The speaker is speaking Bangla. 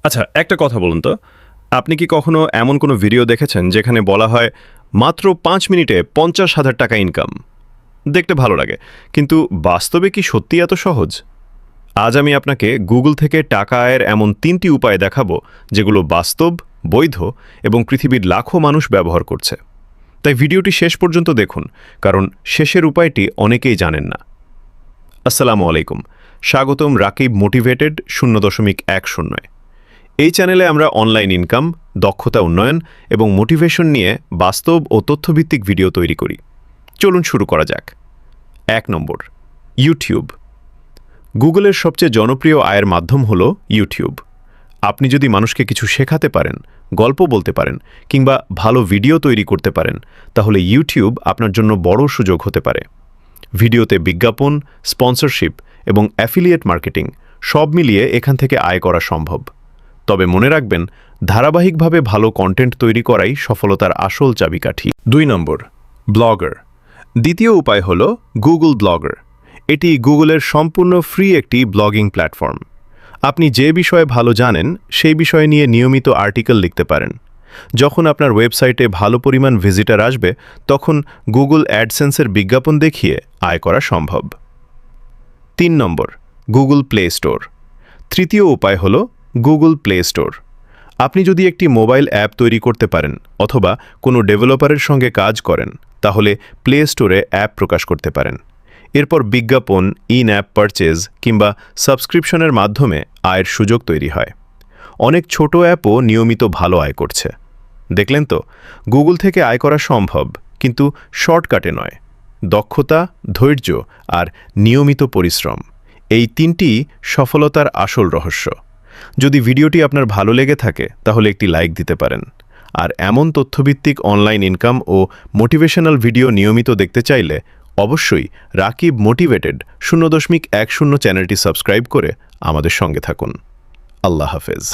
আচ্ছা, একটা কথা বলুন তো, আপনি কি কখনো এমন কোনো ভিডিও দেখেছেন যেখানে বলা হয় মাত্র ৫ মিনিটে ৫০,০০০ টাকা ইনকাম? দেখতে ভালো লাগে, কিন্তু বাস্তবে কি সত্যি এত সহজ? আজ আমি আপনাকে গুগল থেকে টাকা আয়ের এমন ৩টি উপায় দেখাবো যেগুলো বাস্তব, বৈধ এবং পৃথিবীর লাখো মানুষ ব্যবহার করছে। তাই ভিডিওটি শেষ পর্যন্ত দেখুন, কারণ শেষের উপায়টি অনেকেই জানেন না। আসসালামু আলাইকুম, স্বাগতম রাকিব মোটিভেটেড ০.১০। এই চ্যানেলে আমরা অনলাইন ইনকাম, দক্ষতা উন্নয়ন এবং মোটিভেশন নিয়ে বাস্তব ও তথ্যভিত্তিক ভিডিও তৈরি করি। চলুন শুরু করা যাক। ১ নম্বর, ইউটিউব। গুগলের সবচেয়ে জনপ্রিয় আয়ের মাধ্যম হল ইউটিউব। আপনি যদি মানুষকে কিছু শেখাতে পারেন, গল্প বলতে পারেন কিংবা ভালো ভিডিও তৈরি করতে পারেন, তাহলে ইউটিউব আপনার জন্য বড় সুযোগ হতে পারে। ভিডিওতে বিজ্ঞাপন, স্পন্সরশিপ এবং অ্যাফিলিয়েট মার্কেটিং সব মিলিয়ে এখান থেকে আয় করা সম্ভব। তবে মনে রাখবেন, ধারাবাহিকভাবে ভালো কন্টেন্ট তৈরি করাই সফলতার আসল চাবিকাঠি। ২ নম্বর, ব্লগার। দ্বিতীয় উপায় হল গুগল ব্লগার। এটি গুগলের সম্পূর্ণ ফ্রি একটি ব্লগিং প্ল্যাটফর্ম। আপনি যে বিষয়ে ভালো জানেন সেই বিষয় নিয়ে নিয়মিত আর্টিকেল লিখতে পারেন। যখন আপনার ওয়েবসাইটে ভালো পরিমাণ ভিজিটার আসবে, তখন গুগল অ্যাডসেন্সের বিজ্ঞাপন দেখিয়ে আয় করা সম্ভব। ৩ নম্বর, গুগল প্লে স্টোর। তৃতীয় উপায় হল গুগল প্লে স্টোর। আপনি যদি একটি মোবাইল অ্যাপ তৈরি করতে পারেন অথবা কোনো ডেভেলপারের সঙ্গে কাজ করেন, তাহলে প্লে স্টোরে অ্যাপ প্রকাশ করতে পারেন। এরপর বিজ্ঞাপন, ইন অ্যাপ পারচেজ কিংবা সাবস্ক্রিপশনের মাধ্যমে আয়ের সুযোগ তৈরি হয়। অনেক ছোট অ্যাপও নিয়মিত ভালো আয় করছে। দেখলেন তো, গুগল থেকে আয় করা সম্ভব, কিন্তু শর্টকাটে নয়। দক্ষতা, ধৈর্য আর নিয়মিত পরিশ্রম, এই ৩টি সফলতার আসল রহস্য। যদি ভিডিওটি আপনার ভালো লেগে থাকে তাহলে একটি লাইক দিতে পারেন। আর এমন তথ্যভিত্তিক অনলাইন ইনকাম ও মোটিভেশনাল ভিডিও নিয়মিত দেখতে চাইলে অবশ্যই রাকিব মোটিভেটেড ০.১০ চ্যানেলটি সাবস্ক্রাইব করে আমাদের সঙ্গে থাকুন। আল্লাহ হাফেজ।